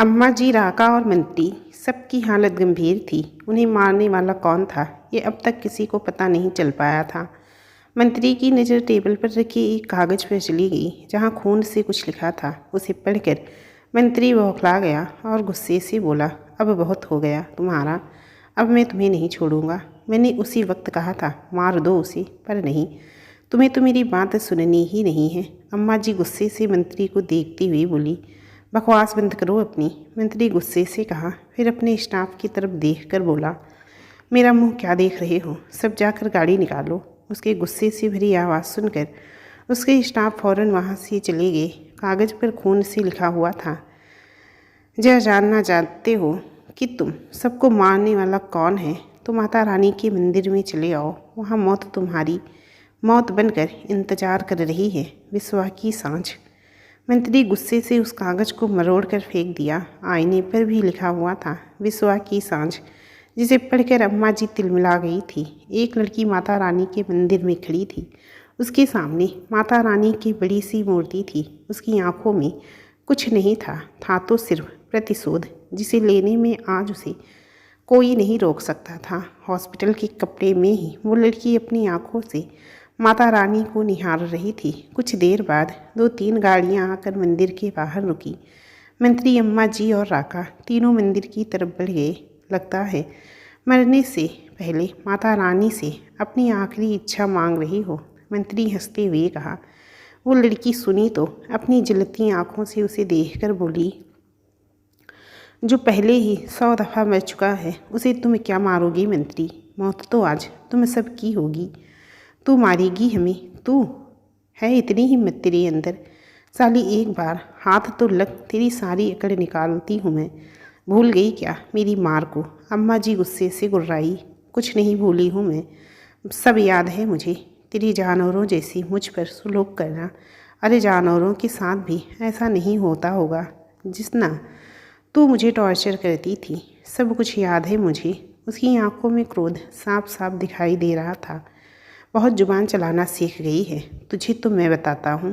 अम्मा जी, राका और मंत्री सबकी हालत गंभीर थी। उन्हें मारने वाला कौन था, ये अब तक किसी को पता नहीं चल पाया था। मंत्री की नज़र टेबल पर रखे एक कागज़ पर चली गई, जहाँ खून से कुछ लिखा था। उसे पढ़कर मंत्री बौखला गया और गुस्से से बोला, अब बहुत हो गया तुम्हारा, अब मैं तुम्हें नहीं छोड़ूंगा। मैंने उसी वक्त कहा था मार दो उसे, पर नहीं, तुम्हें तो मेरी बात सुननी ही नहीं है। अम्मा जी गुस्से से मंत्री को देखती हुई बोली, बकवास बंद करो अपनी। मंत्री गुस्से से कहा, फिर अपने स्टाफ की तरफ देखकर बोला, मेरा मुंह क्या देख रहे हो, सब जाकर गाड़ी निकालो। उसके गुस्से से भरी आवाज़ सुनकर उसके स्टाफ फौरन वहाँ से चले गए। कागज़ पर खून से लिखा हुआ था, यह जानना चाहते हो कि तुम सबको मारने वाला कौन है, तो माता रानी के मंदिर में चले आओ, वहाँ मौत तुम्हारी मौत बनकर इंतजार कर रही है। विश्वा की सांझ। मंत्री गुस्से से उस कागज़ को मरोड़ कर फेंक दिया। आईने पर भी लिखा हुआ था, विश्वा की सांझ, जिसे पढ़कर अम्मा जी तिलमिला गई थी। एक लड़की माता रानी के मंदिर में खड़ी थी। उसके सामने माता रानी की बड़ी सी मूर्ति थी। उसकी आंखों में कुछ नहीं था तो सिर्फ प्रतिशोध, जिसे लेने में आज उसे कोई नहीं रोक सकता था। हॉस्पिटल के कपड़े में ही वो लड़की अपनी आंखों से माता रानी को निहार रही थी। कुछ देर बाद 2-3 गाड़ियां आकर मंदिर के बाहर रुकी। मंत्री, अम्मा जी और राका तीनों मंदिर की तरफ बढ़ गए। लगता है मरने से पहले माता रानी से अपनी आखिरी इच्छा मांग रही हो, मंत्री हंसते हुए कहा। वो लड़की सुनी तो अपनी जलती आंखों से उसे देखकर बोली, जो पहले ही 100 दफ़ा मर चुका है, उसे तुम क्या मारोगी मंत्री? मौत तो आज तुम सबकी होगी। तू मारेगी हमें? तू है इतनी हिम्मत तेरे अंदर? साली एक बार हाथ तो लग, तेरी सारी अकड़ निकालती हूँ मैं। भूल गई क्या मेरी मार को? अम्मा जी गुस्से से गुर्राई। कुछ नहीं भूली हूँ मैं, सब याद है मुझे। तेरी जानवरों जैसी मुझ पर सुलूक करना। अरे जानवरों के साथ भी ऐसा नहीं होता होगा जितना तू मुझे टॉर्चर करती थी। सब कुछ याद है मुझे। उसकी आंखों में क्रोध साफ साफ दिखाई दे रहा था। बहुत जुबान चलाना सीख गई है, तुझे तो मैं बताता हूँ,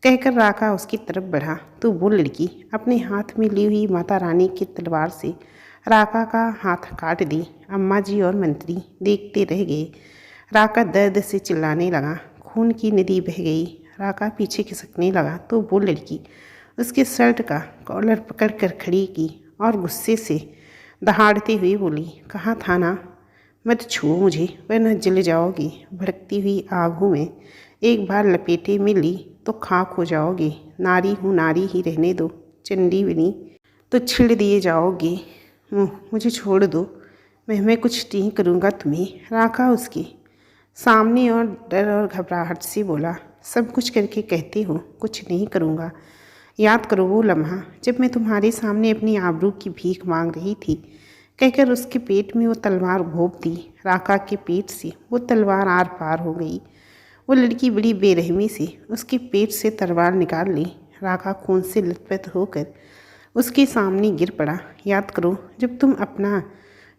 कहकर राका उसकी तरफ बढ़ा। तो वो लड़की अपने हाथ में ली हुई माता रानी की तलवार से राका का हाथ काट दी। अम्मा जी और मंत्री देखते रह गए। राका दर्द से चिल्लाने लगा। खून की नदी बह गई। राका पीछे खिसकने लगा तो वो लड़की उसके शर्ट का कॉलर पकड़ कर खड़ी की और गुस्से से दहाड़ते हुए बोली, कहा था ना मत छुओ मुझे वरना जल जाओगी। भड़कती हुई आगों में एक बार लपेटे में ली तो खाक हो जाओगे। नारी हूँ, नारी ही रहने दो। चंडी बनी तो छिड़ दिए जाओगे। मुझे छोड़ दो, मैं कुछ नहीं करूँगा तुम्हें। राका उसके सामने और डर और घबराहट से बोला, सब कुछ करके कहते हो कुछ नहीं करूँगा। याद करो वो लम्हा जब मैं तुम्हारे सामने अपनी आबरू की भीख मांग रही थी, कहकर उसके पेट में वो तलवार घोंप दी। राका के पेट से वो तलवार आर पार हो गई। वो लड़की बड़ी बेरहमी से उसके पेट से तलवार निकाल ली। राका खून से लथपथ होकर उसके सामने गिर पड़ा। याद करो जब तुम अपना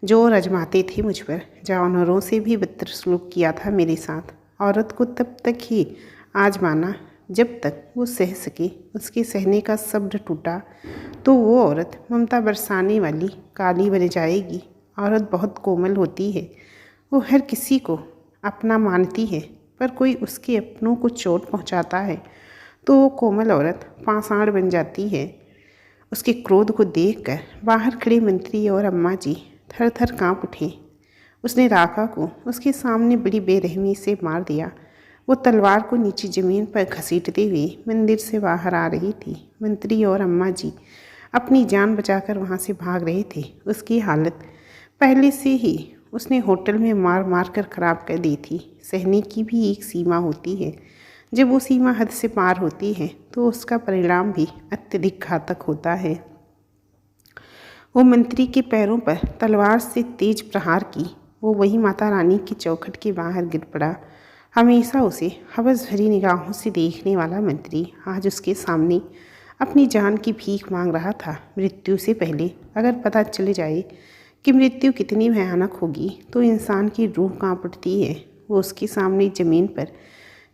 जोर आजमाते थे मुझ पर, जानवरों से भी बदतर सलूक किया था मेरे साथ। औरत को तब तक ही आजमाना जब तक वो सह सके। उसके सहने का शब्द टूटा तो वो औरत ममता बरसाने वाली काली बन जाएगी। औरत बहुत कोमल होती है, वो हर किसी को अपना मानती है, पर कोई उसके अपनों को चोट पहुंचाता है तो वो कोमल औरत पाषाण बन जाती है। उसके क्रोध को देखकर बाहर खड़े मंत्री और अम्मा जी थर थर काँप उठे। उसने राका को उसके सामने बड़ी बेरहमी से मार दिया। वो तलवार को नीचे ज़मीन पर घसीटते हुए मंदिर से बाहर आ रही थी। मंत्री और अम्मा जी अपनी जान बचाकर वहाँ से भाग रहे थे। उसकी हालत पहले से ही उसने होटल में मार मार कर ख़राब कर दी थी। सहने की भी एक सीमा होती है, जब वो सीमा हद से पार होती है तो उसका परिणाम भी अत्यधिक घातक होता है। वो मंत्री के पैरों पर तलवार से तेज प्रहार की। वो वही माता रानी की चौखट के बाहर गिर पड़ा। हमेशा उसे हवस भरी निगाहों से देखने वाला मंत्री आज उसके सामने अपनी जान की भीख मांग रहा था। मृत्यु से पहले अगर पता चल जाए कि मृत्यु कितनी भयानक होगी तो इंसान की रूह कांप उठती है। वो उसके सामने ज़मीन पर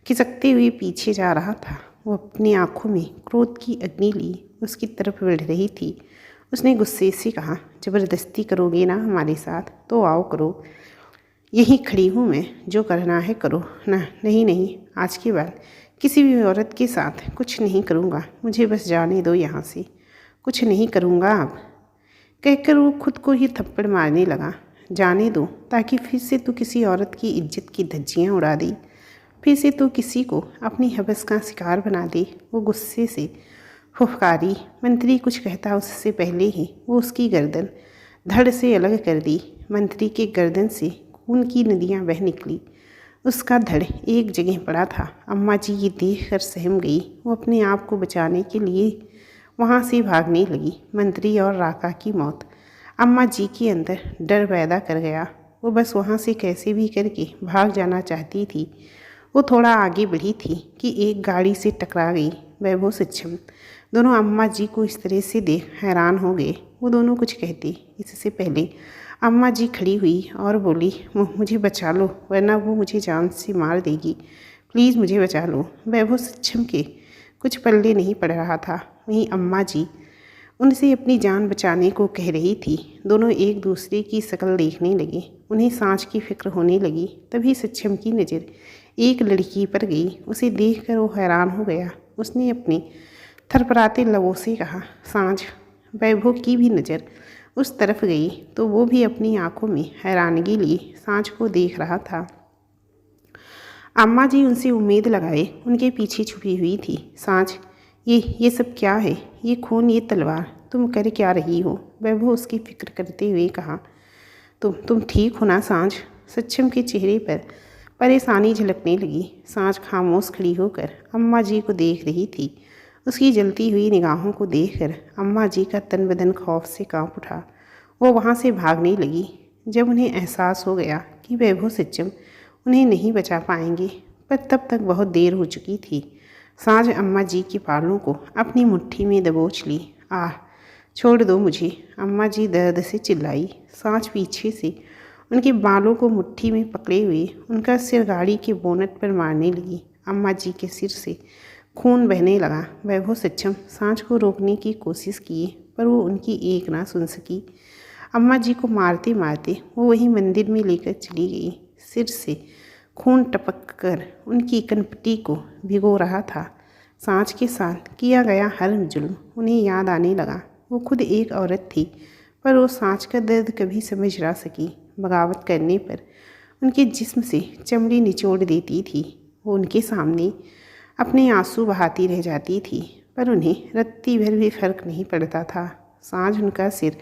खिसकते हुए पीछे जा रहा था। वो अपनी आंखों में क्रोध की अग्नि ली उसकी तरफ बढ़ रही थी। उसने गुस्से से कहा, ज़बरदस्ती करोगे ना हमारे साथ तो आओ करो, यहीं खड़ी हूँ मैं, जो करना है करो ना। नहीं नहीं, आज के बाद किसी भी औरत के साथ कुछ नहीं करूँगा, मुझे बस जाने दो यहाँ से, कुछ नहीं करूँगा अब, कहकर वो खुद को ही थप्पड़ मारने लगा। जाने दो, ताकि फिर से तू किसी औरत की इज्जत की धज्जियाँ उड़ा दे, फिर से तू किसी को अपनी हवस का शिकार बना दे, वो गुस्से से फुफकारी। मंत्री कुछ कहता उससे पहले ही वो उसकी गर्दन धड़ से अलग कर दी। मंत्री के गर्दन से खून की नदियाँ बह निकली। उसका धड़ एक जगह पड़ा था। अम्मा जी ये देख कर सहम गई। वो अपने आप को बचाने के लिए वहाँ से भागने लगी। मंत्री और राका की मौत अम्मा जी के अंदर डर पैदा कर गया। वो बस वहाँ से कैसे भी करके भाग जाना चाहती थी। वो थोड़ा आगे बढ़ी थी कि एक गाड़ी से टकरा गई। वैभव सक्षम दोनों अम्मा जी को इस तरह से देख हैरान हो गए। वो दोनों कुछ कहते इससे पहले अम्मा जी खड़ी हुई और बोली, मुझे बचा लो, वरना वो मुझे जान से मार देगी, प्लीज़ मुझे बचा लो। वैभव सक्षम के कुछ पल्ले नहीं पड़ रहा था। वहीं अम्मा जी उनसे अपनी जान बचाने को कह रही थी। दोनों एक दूसरे की शक्ल देखने लगे। उन्हें सांच की फिक्र होने लगी। तभी सक्षम की नज़र एक लड़की पर गई। उसे देखकर वो हैरान हो गया। उसने अपने थरपराते लबों से कहा, सांझ। वैभव की भी नज़र उस तरफ गई तो वो भी अपनी आंखों में हैरानगी लिए सांझ को देख रहा था। अम्मा जी उनसे उम्मीद लगाए उनके पीछे छुपी हुई थी। सांझ, ये सब क्या है? ये खून, ये तलवार, तुम कर क्या रही हो? वैभव उसकी फिक्र करते हुए कहा। तुम ठीक हो ना सांझ? सक्षम के चेहरे पर परेशानी झलकने लगी। सांझ खामोश खड़ी होकर अम्मा जी को देख रही थी। उसकी जलती हुई निगाहों को देखकर अम्मा जी का तन बदन खौफ से कांप उठा। वो वहाँ से भागने लगी। जब उन्हें एहसास हो गया कि वैभव सक्षम उन्हें नहीं बचा पाएंगे, पर तब तक बहुत देर हो चुकी थी। सांझ अम्मा जी के बालों को अपनी मुट्ठी में दबोच ली। आह, छोड़ दो मुझे, अम्मा जी दर्द से चिल्लाई। सांझ पीछे से उनके बालों को मुट्ठी में पकड़े हुए उनका सिर गाड़ी के बोनट पर मारने लगी। अम्मा जी के सिर से खून बहने लगा। वैभव सक्षम सांझ को रोकने की कोशिश किए, पर वो उनकी एक ना सुन सकी। अम्मा जी को मारते मारते वो वही मंदिर में लेकर चली गई। सिर से खून टपक कर उनकी कनपटी को भिगो रहा था। सांझ के साथ किया गया हर जुल्म उन्हें याद आने लगा। वो खुद एक औरत थी, पर वो सांझ का दर्द कभी समझ ना सकी। बगावत करने पर उनके जिस्म से चमड़ी निचोड़ देती थी। वो उनके सामने अपने आंसू बहाती रह जाती थी, पर उन्हें रत्ती भर भी फर्क नहीं पड़ता था। सांझ उनका सिर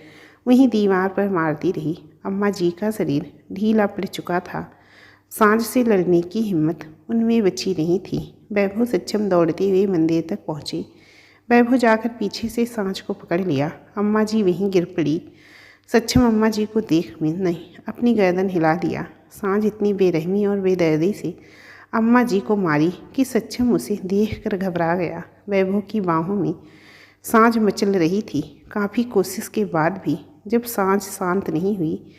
वहीं दीवार पर मारती रही। अम्मा जी का शरीर ढीला पड़ चुका था। सांझ से लड़ने की हिम्मत उनमें बची नहीं थी। वैभव सक्षम दौड़ते हुए मंदिर तक पहुँचे। वैभव जाकर पीछे से सांझ को पकड़ लिया। अम्मा जी वहीं गिर पड़ी। सक्षम अम्मा जी को देख नहीं अपनी गर्दन हिला दिया। सांझ इतनी बेरहमी और बेदर्दी से अम्मा जी को मारी कि सक्षम उसे देखकर घबरा गया। वैभव की बाहों में सांझ मचल रही थी। काफ़ी कोशिश के बाद भी जब सांझ शांत नहीं हुई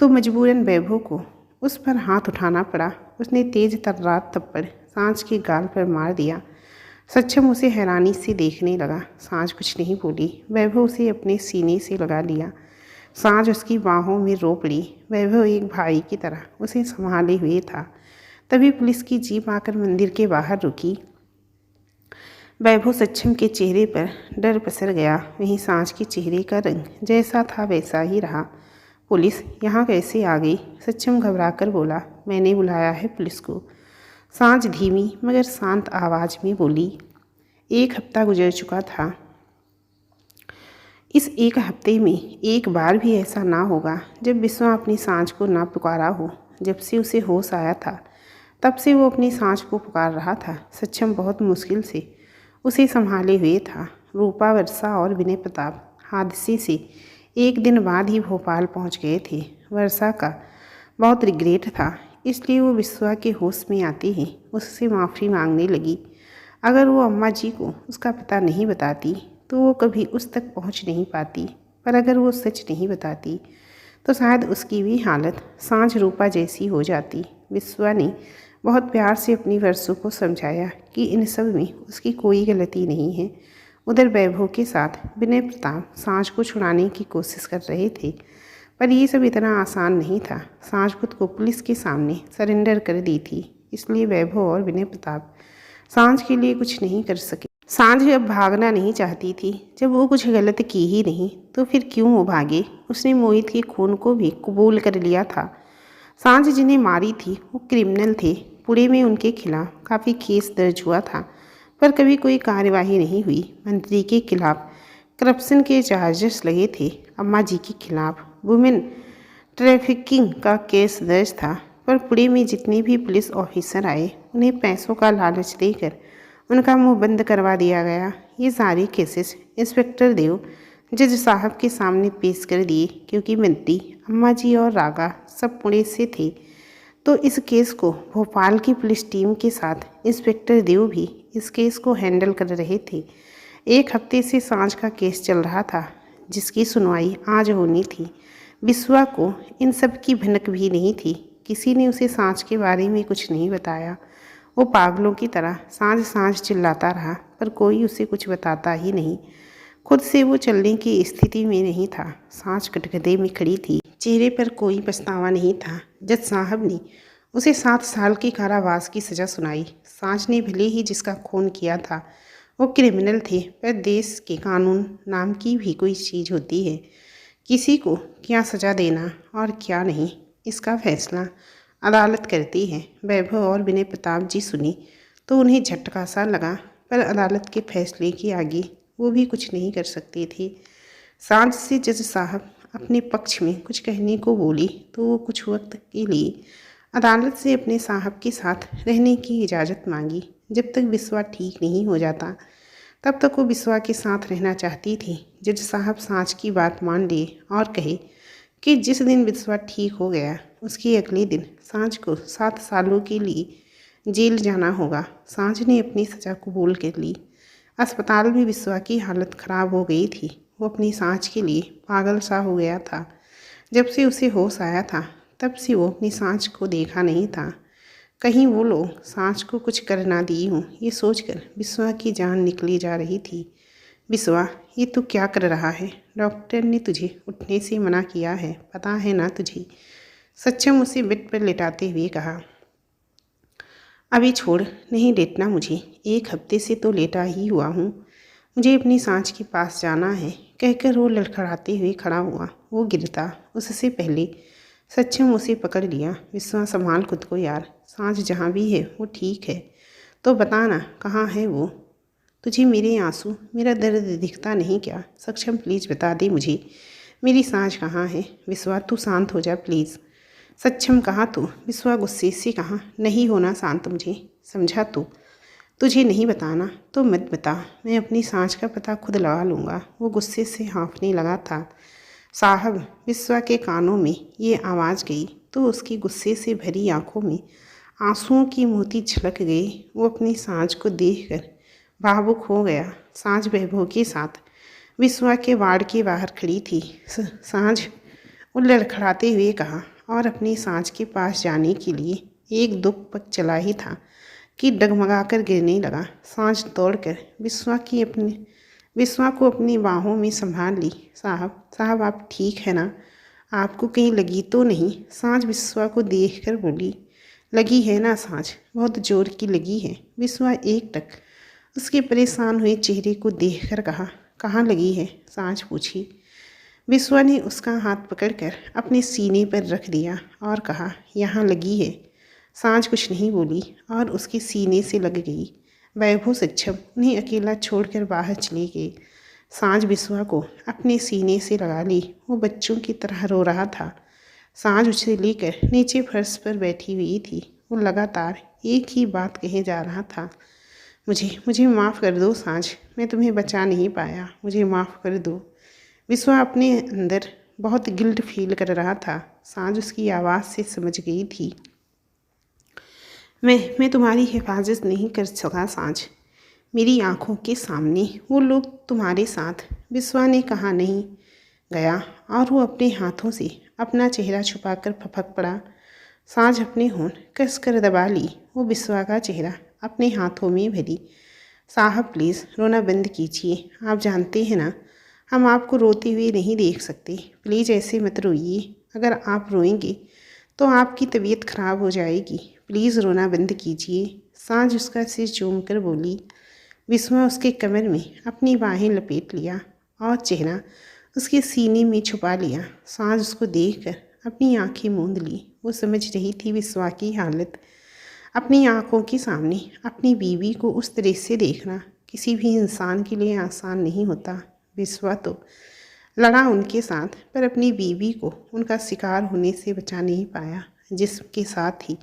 तो मजबूरन वैभव को उस पर हाथ उठाना पड़ा। उसने तेज तर्रार थप्पड़ सांझ के गाल पर मार दिया। सक्षम उसे हैरानी से देखने लगा। सांझ कुछ नहीं बोली। वैभव उसे अपने सीने से लगा लिया। सांझ उसकी बाहों में रो पड़ी। वैभव एक भाई की तरह उसे संभाले हुए था। तभी पुलिस की जीप आकर मंदिर के बाहर रुकी। वैभव सक्षम के चेहरे पर डर पसर गया। वहीं सांझ के चेहरे का रंग जैसा था वैसा ही रहा। पुलिस यहाँ कैसे आ गई? सक्षम घबराकर बोला, मैंने बुलाया है पुलिस को। सांझ धीमी मगर शांत आवाज़ में बोली, 1 हफ्ता गुजर चुका था। इस 1 हफ्ते में एक बार भी ऐसा ना होगा जब विश्वा अपनी सांझ को ना पुकारा हो। जब से उसे होश आया था तब से वो अपनी सांझ को पुकार रहा था। सक्षम बहुत मुश्किल से उसे संभाले हुए था। रूपा, वर्षा और विनय प्रताप हादसे से एक दिन बाद ही भोपाल पहुंच गए थे। वर्षा का बहुत रिग्रेट था, इसलिए वो विश्वा के होश में आते ही उससे माफ़ी मांगने लगी। अगर वो अम्मा जी को उसका पता नहीं बताती तो वो कभी उस तक पहुंच नहीं पाती, पर अगर वो सच नहीं बताती तो शायद उसकी भी हालत सांझ रूपा जैसी हो जाती। विश्वा ने बहुत प्यार से अपनी वर्षों को समझाया कि इन सब में उसकी कोई गलती नहीं है। उधर वैभव के साथ विनय प्रताप सांझ को छुड़ाने की कोशिश कर रहे थे, पर ये सब इतना आसान नहीं था। सांझ खुद को पुलिस के सामने सरेंडर कर दी थी, इसलिए वैभव और विनय प्रताप सांझ के लिए कुछ नहीं कर सके। सांझ अब भागना नहीं चाहती थी। जब वो कुछ गलत की ही नहीं तो फिर क्यों वो भागे। उसने मोहित के खून को भी कबूल कर लिया था। सांझ जिन्हें मारी थी वो क्रिमिनल थे। पुणे में उनके खिलाफ काफ़ी केस दर्ज हुआ था, पर कभी कोई कार्यवाही नहीं हुई। मंत्री के खिलाफ करप्शन के चार्जेस लगे थे। अम्मा जी के खिलाफ वुमेन ट्रैफिकिंग का केस दर्ज था, पर पुणे में जितने भी पुलिस ऑफिसर आए उन्हें पैसों का लालच देकर उनका मुंह बंद करवा दिया गया। ये सारे केसेस इंस्पेक्टर देव जज साहब के सामने पेश कर दिए, क्योंकि मंत्री, अम्मा जी और रागा सब पुणे से थे। तो इस केस को भोपाल की पुलिस टीम के साथ इंस्पेक्टर देव भी इस केस को हैंडल कर रहे थे। एक हफ्ते से सांझ का केस चल रहा था, जिसकी सुनवाई आज होनी थी। बिस्वा को इन सब की भनक भी नहीं थी। किसी ने उसे सांझ के बारे में कुछ नहीं बताया। वो पागलों की तरह सांझ सांझ चिल्लाता रहा, पर कोई उसे कुछ बताता ही नहीं। खुद से वो चलने की स्थिति में नहीं था। सांझ कटघरे में खड़ी थी, चेहरे पर कोई पछतावा नहीं था। जज साहब ने उसे 7 साल की कारावास की सज़ा सुनाई। सांझ ने भले ही जिसका खून किया था वो क्रिमिनल थे, पर देश के कानून नाम की भी कोई चीज़ होती है। किसी को क्या सज़ा देना और क्या नहीं, इसका फैसला अदालत करती है। वैभव और विनय प्रताप जी सुनी तो उन्हें झटका सा लगा, पर अदालत के फैसले के आगे वो भी कुछ नहीं कर सकते थे। सांझ से जज साहब अपने पक्ष में कुछ कहने को बोली तो वो कुछ वक्त के लिए अदालत से अपने साहब के साथ रहने की इजाज़त मांगी। जब तक बिस्वा ठीक नहीं हो जाता तब तक वो बिस्वा के साथ रहना चाहती थी। जज साहब सांझ की बात मान लिए और कहे कि जिस दिन बिस्वा ठीक हो गया उसके अगले दिन सांझ को 7 सालों के लिए जेल जाना होगा। सांझ ने अपनी सज़ा कबूल कर ली। अस्पताल में बिस्वा की हालत ख़राब हो गई थी। वो अपनी सांझ के लिए पागल सा हो गया था। जब से उसे होश आया था तब से वो अपनी सांझ को देखा नहीं था। कहीं वो लोग सांझ को कुछ कर ना दी हों, ये सोचकर बिस्वा की जान निकली जा रही थी। बिस्वा, ये तू क्या कर रहा है? डॉक्टर ने तुझे उठने से मना किया है, पता है ना तुझे? सच्चम उसे बेड पर लेटाते हुए कहा। अभी छोड़, नहीं लेटना मुझे। 1 हफ्ते से तो लेटा ही हुआ हूँ। मुझे अपनी सांझ के पास जाना है, कहकर वो लड़खड़ाते हुए खड़ा हुआ। वो गिरता उससे पहले सच्चम उसे पकड़ लिया। बिस्वा, संभाल खुद को यार। सांझ जहाँ भी है वो ठीक है, तो बता ना कहाँ है वो? तुझे मेरे आंसू, मेरा दर्द दिखता नहीं क्या? सक्षम, प्लीज़ बता दे मुझे, मेरी सांझ कहाँ है? बिस्वा, तू शांत हो जा प्लीज़। सक्षम, कहाँ तू? बिस्वा गुस्से से कहा। नहीं होना शांत मुझे, समझा तू? तुझे नहीं बताना तो मत बता, मैं अपनी सांझ का पता खुद लगा लूँगा। वो गुस्से से हाँफने लगा था। साहब, बिस्वा के कानों में ये आवाज़ गई तो उसकी गुस्से से भरी आंखों में आंसुओं की मोती छलक गई। वो अपनी सांझ को देखकर भावुक हो गया। सांझ वैभव के साथ बिस्वा के वार्ड के बाहर खड़ी थी। सांझ, वो लड़खड़ाते हुए कहा, और अपनी सांझ के पास जाने के लिए एक दो पग चला ही था कि डगमगाकर गिरने लगा। सांझ दौड़कर बिस्वा को अपनी बाहों में संभाल ली। साहब आप ठीक है ना? आपको कहीं लगी तो नहीं? सांझ बिस्वा को देखकर बोली। लगी है ना सांझ, बहुत जोर की लगी है। बिस्वा एकटक उसके परेशान हुए चेहरे को देखकर कहा। कहाँ लगी है? सांझ पूछी। बिस्वा ने उसका हाथ पकड़कर अपने सीने पर रख दिया और कहा, यहाँ लगी है। सांझ कुछ नहीं बोली और उसके सीने से लग गई। वैभव सक्षम उन्हें अकेला छोड़कर बाहर चले गए। सांझ बिस्वा को अपने सीने से लगा ली। वो बच्चों की तरह रो रहा था। सांझ उसे लेकर नीचे फर्श पर बैठी हुई थी। वो लगातार एक ही बात कहे जा रहा था। मुझे माफ़ कर दो सांझ, मैं तुम्हें बचा नहीं पाया, मुझे माफ़ कर दो। बिस्वा अपने अंदर बहुत गिल्ट फील कर रहा था। सांझ उसकी आवाज़ से समझ गई थी। मैं तुम्हारी हिफाजत नहीं कर सका सांझ। मेरी आंखों के सामने वो लोग तुम्हारे साथ। बिस्वा ने कहा नहीं गया और वो अपने हाथों से अपना चेहरा छुपाकर फपक पड़ा। सांझ अपने होंठ कसकर दबा ली। वो बिस्वा का चेहरा अपने हाथों में भरी। साहब प्लीज़ रोना बंद कीजिए, आप जानते हैं ना हम आपको रोते हुए नहीं देख सकते। प्लीज़ ऐसे मत रोइए, अगर आप रोएंगे तो आपकी तबीयत ख़राब हो जाएगी। प्लीज़ रोना बंद कीजिए। सांझ उसका सिर चूम कर बोली। विस्वा उसके कमर में अपनी बाहें लपेट लिया और चेहरा उसके सीने में छुपा लिया। सांझ उसको देखकर अपनी आंखें मूंद ली। वो समझ रही थी विस्वा की हालत। अपनी आंखों के सामने अपनी बीवी को उस तरह से देखना किसी भी इंसान के लिए आसान नहीं होता। विस्वा तो लड़ा उनके साथ, पर अपनी बीवी को उनका शिकार होने से बचा नहीं पाया। जिसके साथ ही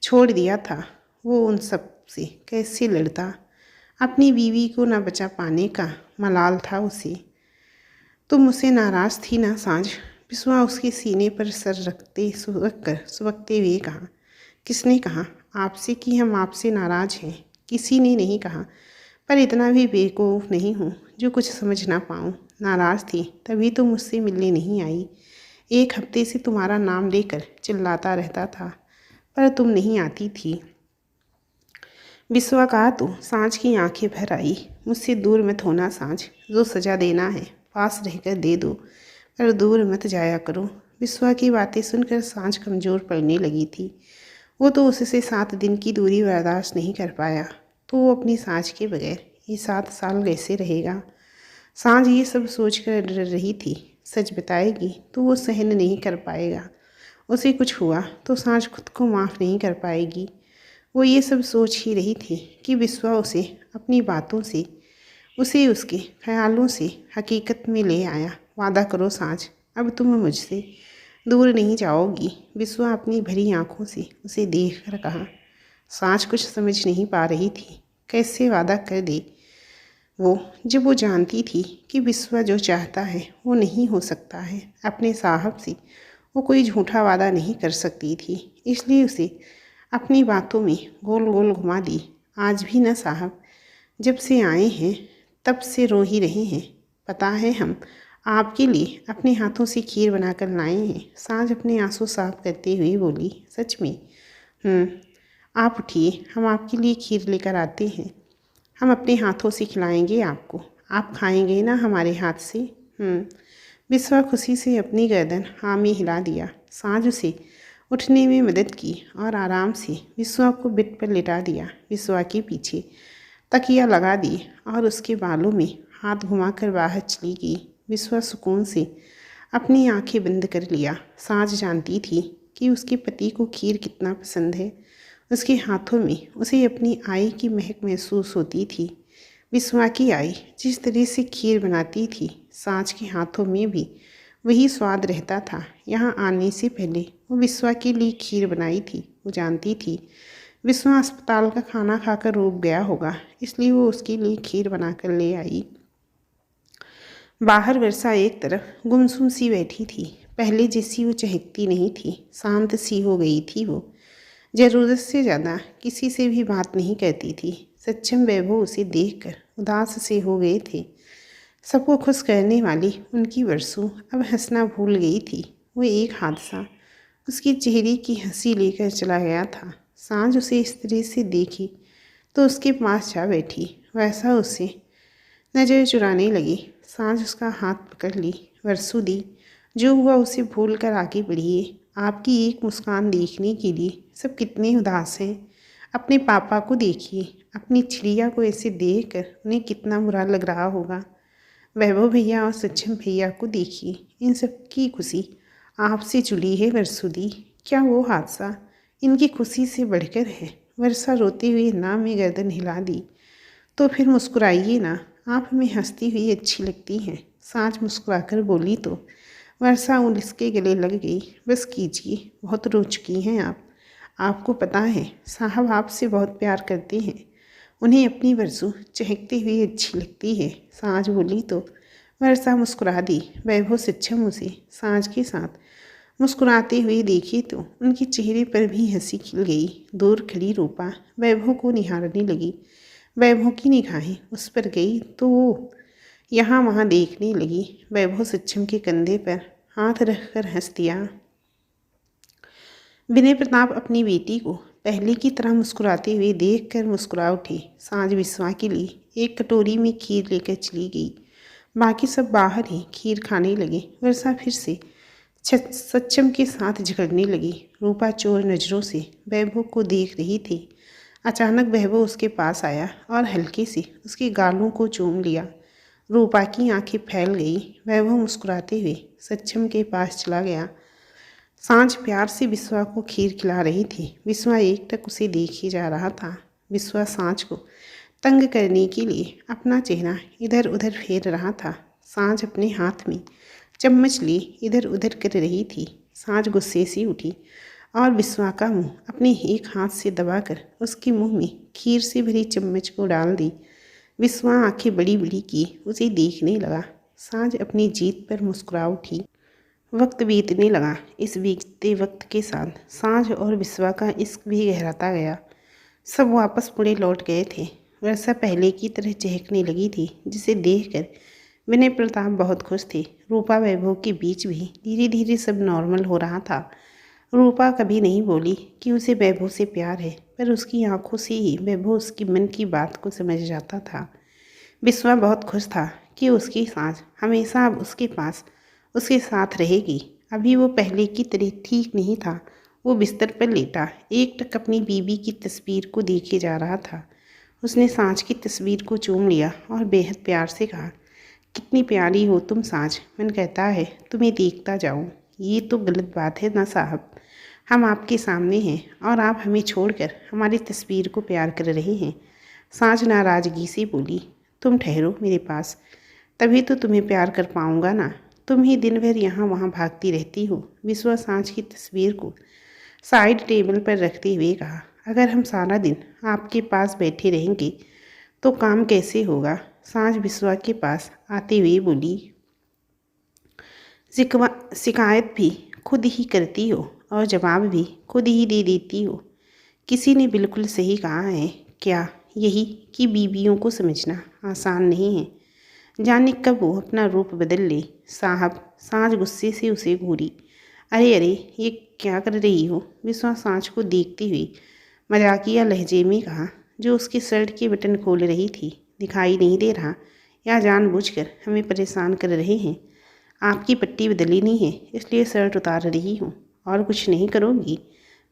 छोड़ दिया था वो उन सब से कैसे लड़ता। अपनी बीवी को ना बचा पाने का मलाल था उसे। तुम मुझसे नाराज़ थी ना सांझ? विस्वा उसके सीने पर सर रखते सुबकते हुए कहा। किसने कहा आपसे कि हम आपसे नाराज़ हैं? किसी ने नहीं कहा, पर इतना भी बेवकूफ़ नहीं हूँ जो कुछ समझ ना पाऊँ। नाराज़ थी तभी तो मुझसे मिलने नहीं आई। 1 हफ्ते से तुम्हारा नाम लेकर चिल्लाता रहता था, पर तुम नहीं आती थी। विस्वा कहा तो सांझ की आंखें भर आई। मुझसे दूर मत होना सांझ, जो सज़ा देना है पास रहकर दे दो, पर दूर मत जाया करो। विस्वा की बातें सुनकर सांझ कमज़ोर पड़ने लगी थी। वो तो उससे 7 दिन की दूरी बर्दाश्त नहीं कर पाया, तो वो अपनी सांझ के बगैर ये 7 साल कैसे रहेगा। सांझ ये सब सोच कर डर रही थी। सच बताएगी तो वो सहन नहीं कर पाएगा। उसे कुछ हुआ तो सांझ खुद को माफ़ नहीं कर पाएगी। वो ये सब सोच ही रही थी कि विस्वा उसे अपनी बातों से, उसे उसके ख्यालों से हकीकत में ले आया। वादा करो सांझ, अब तुम मुझसे दूर नहीं जाओगी। विस्वा अपनी भरी आंखों से उसे देख कर कहा। सांझ कुछ समझ नहीं पा रही थी। कैसे वादा कर दे वो, जब वो जानती थी कि विस्वा जो चाहता है वो नहीं हो सकता है। अपने साहब से वो कोई झूठा वादा नहीं कर सकती थी, इसलिए उसे अपनी बातों में गोल गोल घुमा दी। आज भी न साहब, जब से आए हैं तब से रो ही रहे हैं। पता है हम आपके लिए अपने हाथों से खीर बनाकर लाए हैं। सांझ अपने आंसू साफ करते हुए बोली। सच में? आप उठिए, हम आपके लिए खीर लेकर आते हैं। हम अपने हाथों से खिलाएंगे आपको, आप खाएंगे ना हमारे हाथ से? विस्वा खुशी से अपनी गर्दन हाँ में हिला दिया। सांझ उसे उठने में मदद की और आराम से विस्वा को बेड पर लिटा दिया। विस्वा के पीछे तकिया लगा दी और उसके बालों में हाथ घुमाकर बाहर चली गई। विस्वा सुकून से अपनी आंखें बंद कर लिया। सांझ जानती थी कि उसके पति को खीर कितना पसंद है। उसके हाथों में उसे अपनी आई की महक महसूस होती थी। विस्वा की आई जिस तरह से खीर बनाती थी, सांझ के हाथों में भी वही स्वाद रहता था। यहाँ आने से पहले वो विस्वा के लिए खीर बनाई थी। वो जानती थी विस्वा अस्पताल का खाना खाकर रूठ गया होगा, इसलिए वो उसके लिए खीर बनाकर ले आई। बाहर वर्षा एक तरफ गुमसुम सी बैठी थी। पहले जैसी वो चहकती नहीं थी, शांत सी हो गई थी। वो ज़रूरत से ज़्यादा किसी से भी बात नहीं करती थी। सक्षम वैभव उसे देखकर उदास से हो गए थे। सबको खुश करने वाली उनकी वर्षों अब हंसना भूल गई थी। वो एक हादसा उसके चेहरे की हंसी लेकर चला गया था। सांझ उसे इस तरह से देखी तो उसके पास जा बैठी। वैसा उसे नज़र चुराने लगी। सांझ उसका हाथ पकड़ ली। वर्षू दी, जो हुआ उसे भूल कर आगे बढ़िए। आपकी एक मुस्कान देखने के लिए सब कितने उदास हैं। अपने पापा को देखिए, अपनी चिड़िया को ऐसे देखकर उन्हें कितना बुरा लग रहा होगा। वैभव भैया और सक्षम भैया को देखिए, इन सब की खुशी आपसे जुड़ी है वर्षुदी। क्या वो हादसा इनकी खुशी से बढ़कर है? वर्षा रोते हुए ना में गर्दन हिला दी। तो फिर मुस्कुराइए ना, आप हमें हंसती हुई अच्छी लगती हैं। सांझ मुस्कुराकर बोली तो वर्षा उसके गले लग गई। बस कीजिए, बहुत रो चुकी हैं आप। आपको पता है साहब आपसे बहुत प्यार करते हैं, उन्हें अपनी वर्षू चहकती हुई अच्छी लगती है। सांझ बोली तो वर्षा मुस्कुरा दी। वैभव सक्षम उसे सांझ के साथ मुस्कुराते हुए देखी तो उनके चेहरे पर भी हंसी खिल गई। दूर खड़ी रूपा वैभव को निहारने लगी। वैभव की निगाहें उस पर गई तो वो यहाँ वहाँ देखने लगी। वैभव सक्षम के कंधे पर हाथ रखकर हंस दिया। विनय प्रताप अपनी बेटी को पहले की तरह मुस्कुराते हुए देखकर मुस्कुरा उठे। सांझ विस्वा के लिए एक कटोरी में खीर लेकर चली गई। बाकी सब बाहर ही खीर खाने लगे। वर्षा फिर से सच्चम के साथ झगड़ने लगी। रूपा चोर नज़रों से वैभव को देख रही थी। अचानक वैभव उसके पास आया और हल्के से उसके गालों को चूम लिया। रूपा की आंखें फैल गई। वैभव मुस्कुराते हुए सच्चम के पास चला गया। सांझ प्यार से विश्वा को खीर खिला रही थी। विश्वा एकटक उसे देखे जा रहा था। विश्वा सांझ को तंग करने के लिए अपना चेहरा इधर उधर फेर रहा था। सांझ अपने हाथ में चम्मच लिए इधर उधर कर रही थी। सांझ गुस्से से उठी और विश्वा का मुंह अपने एक हाथ से दबाकर उसके मुंह में खीर से भरी चम्मच को डाल दी। विश्वा आंखें बड़ी बड़ी की उसे देखने लगा। सांझ अपनी जीत पर मुस्कुरा उठी। वक्त बीतने लगा। इस बीतते वक्त के साथ सांझ और विश्वा का इश्क भी गहराता गया। सब वापस मुड़े लौट गए थे। वर्षा पहले की तरह चहकने लगी थी, जिसे देखकर विनय प्रताप बहुत खुश थे। रूपा वैभव के बीच भी धीरे धीरे सब नॉर्मल हो रहा था। रूपा कभी नहीं बोली कि उसे वैभव से प्यार है, पर उसकी आंखों से ही वैभव उसकी मन की बात को समझ जाता था। विश्वा बहुत खुश था कि उसकी सांझ हमेशा अब उसके पास उसके साथ रहेगी। अभी वो पहले की तरह ठीक नहीं था। वो बिस्तर पर लेटा एकटक अपनी बीवी की तस्वीर को देखे जा रहा था। उसने सांझ की तस्वीर को चूम लिया और बेहद प्यार से कहा, कितनी प्यारी हो तुम सांझ, मन कहता है तुम्हें देखता जाऊं। ये तो गलत बात है ना साहब, हम आपके सामने हैं और आप हमें छोड़कर हमारी तस्वीर को प्यार कर रहे हैं। सांझ नाराज़गी से बोली, तुम ठहरो मेरे पास, तभी तो तुम्हें प्यार कर पाऊंगा ना। तुम ही दिन भर यहाँ वहाँ भागती रहती हो। विश्वा सांझ की तस्वीर को साइड टेबल पर रखते हुए कहा, अगर हम सारा दिन आपके पास बैठे रहेंगे तो काम कैसे होगा। सांझ विश्वा के पास आते हुए बोली, शिकायत भी खुद ही करती हो और जवाब भी खुद ही दे देती हो। किसी ने बिल्कुल सही कहा है क्या, यही कि बीवियों को समझना आसान नहीं है। जाने कब वो अपना रूप बदल ले। साहब, सांझ गुस्से से उसे घूरी। अरे अरे, ये क्या कर रही हो। विश्वा सांझ को देखती हुई मजाकिया लहजे में कहा, जो उसके शर्ट के बटन खोल रही थी, दिखाई नहीं दे रहा या जानबूझकर हमें परेशान कर रहे हैं। आपकी पट्टी बदली नहीं है इसलिए शर्ट उतार रही हूँ। और कुछ नहीं करोगी।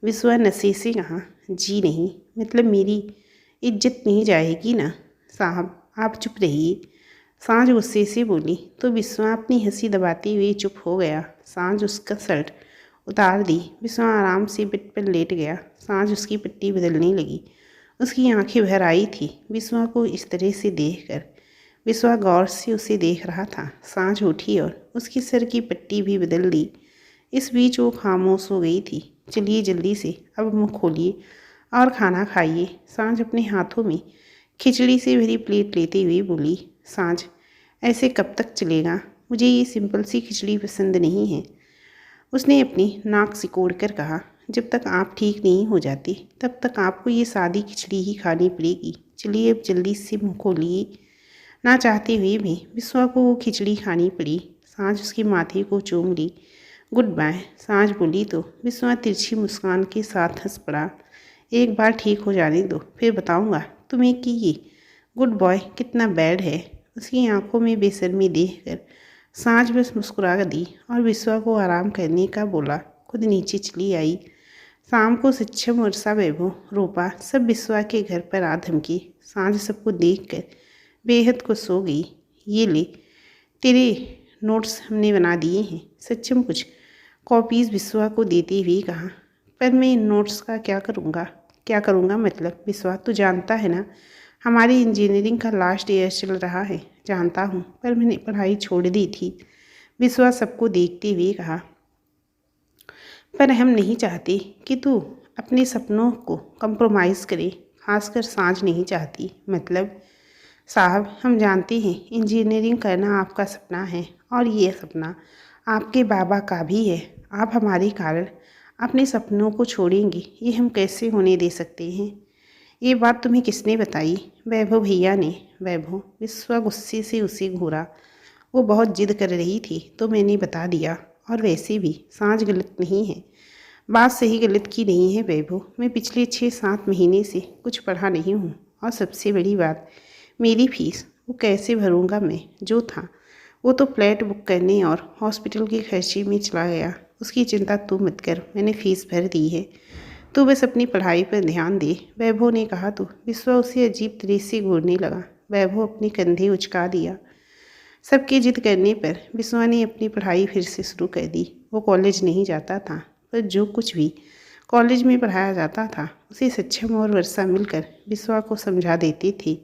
विश्वा नशे से कहा, जी नहीं, मतलब मेरी इज्जत नहीं जाएगी ना। साहब आप चुप रहिए। सांझ गुस्से से बोली तो विश्वा अपनी हंसी दबाते हुए चुप हो गया। सांझ उसका शर्ट उतार दी। विश्वा आराम से बेड पर लेट गया। सांझ उसकी पट्टी बदलने लगी। उसकी आंखें भर आई थी विश्वा को इस तरह से देखकर। विश्वा गौर से उसे देख रहा था। सांझ उठी और उसकी सर की पट्टी भी बदल दी। इस बीच वो खामोश हो गई थी। चलिए जल्दी से अब मुँह खोलिए और खाना खाइए। सांझ अपने हाथों में खिचड़ी से भरी प्लेट लेते हुए बोली, सांझ ऐसे कब तक चलेगा, मुझे ये सिंपल सी खिचड़ी पसंद नहीं है। उसने अपनी नाक सिकोड़ कर कहा, जब तक आप ठीक नहीं हो जाती तब तक आपको ये सादी खिचड़ी ही खानी पड़ेगी। चलिए अब जल्दी से मुँह खोलिए। ना चाहते हुए भी विश्वा को वो खिचड़ी खानी पड़ी। सांझ उसके माथे को चूम ली। Good bye. सांझ बोली तो विश्वा तिरछी मुस्कान के साथ हंस पड़ा। एक बार ठीक हो जाने दो, फिर बताऊंगा तुम्हें कि ये गुड बॉय कितना बैड है। उसकी आंखों में बेशर्मी देखकर सांझ बस मुस्कुरा दी और विश्वा को आराम करने का बोला। खुद नीचे चली आई। शाम को सच्चम, वर्षा, वैभव, रूपा सब विश्वा के घर पर आ धमकी। सांझ सबको देखकर बेहद खुश हो गई। ये ले, तेरे नोट्स हमने बना दिए हैं। सच्चम कुछ कॉपीज़ विश्वा को देते हुए कहा, पर मैं इन नोट्स का क्या करूँगा। क्या करूँगा मतलब विश्वा, तू जानता है ना हमारी इंजीनियरिंग का लास्ट ईयर चल रहा है। जानता हूँ, पर मैंने पढ़ाई छोड़ दी थी। विश्वा सबको देखते हुए कहा, पर हम नहीं चाहते कि तू अपने सपनों को कंप्रोमाइज़ करे। खासकर सांझ नहीं चाहती। मतलब साहब, हम जानते हैं इंजीनियरिंग करना आपका सपना है और ये सपना आपके बाबा का भी है। आप हमारे कारण अपने सपनों को छोड़ेंगे, ये हम कैसे होने दे सकते हैं। ये बात तुम्हें किसने बताई। वैभव भैया ने। वैभव, विश्वा गुस्से से उसे घूरा। वो बहुत जिद कर रही थी तो मैंने बता दिया। और वैसे भी सांझ गलत नहीं है। बात सही गलत की नहीं है वैभव। मैं पिछले 6-7 महीने से कुछ पढ़ा नहीं हूँ और सबसे बड़ी बात, मेरी फीस वो कैसे भरूंगा मैं? जो था वो तो फ्लैट बुक करने और हॉस्पिटल के खर्चे में चला गया। उसकी चिंता तू मत कर, मैंने फ़ीस भर दी है। तू बस अपनी पढ़ाई पर ध्यान दे, वैभव ने कहा। तो विश्वा उसे अजीब तरह से घूरने लगा। वैभव अपने कंधे उचका दिया। सबकी जिद करने पर विश्वा ने अपनी पढ़ाई फिर से शुरू कर दी। वो कॉलेज नहीं जाता था, पर जो कुछ भी कॉलेज में पढ़ाया जाता था उसे सक्षम और वर्षा मिलकर विश्वा को समझा देती थी।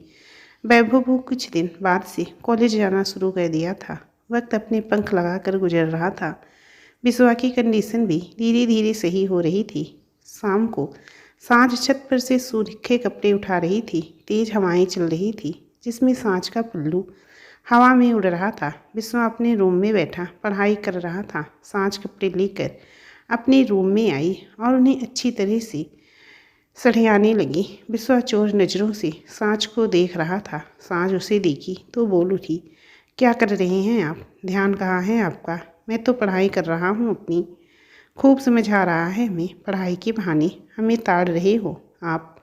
वैभव को कुछ दिन बाद से कॉलेज जाना शुरू कर दिया था। वक्त अपने पंख लगाकर गुजर रहा था। विश्वा की कंडीशन भी धीरे धीरे सही हो रही थी। शाम को सांझ छत पर से सूखे कपड़े उठा रही थी। तेज हवाएं चल रही थी, जिसमें सांझ का पल्लू हवा में उड़ रहा था। विश्वा अपने रूम में बैठा पढ़ाई कर रहा था। सांझ कपड़े लेकर अपने रूम में आई और उन्हें अच्छी तरह से सड़ियाने लगी। विश्वा चोर नज़रों से सांझ को देख रहा था। सांझ उसे देखी तो बोल उठी, क्या कर रहे हैं आप? ध्यान कहाँ है आपका? मैं तो पढ़ाई कर रहा हूँ अपनी। खूब समझ आ रहा है हमें, पढ़ाई के बहाने हमें ताड़ रहे हो आप।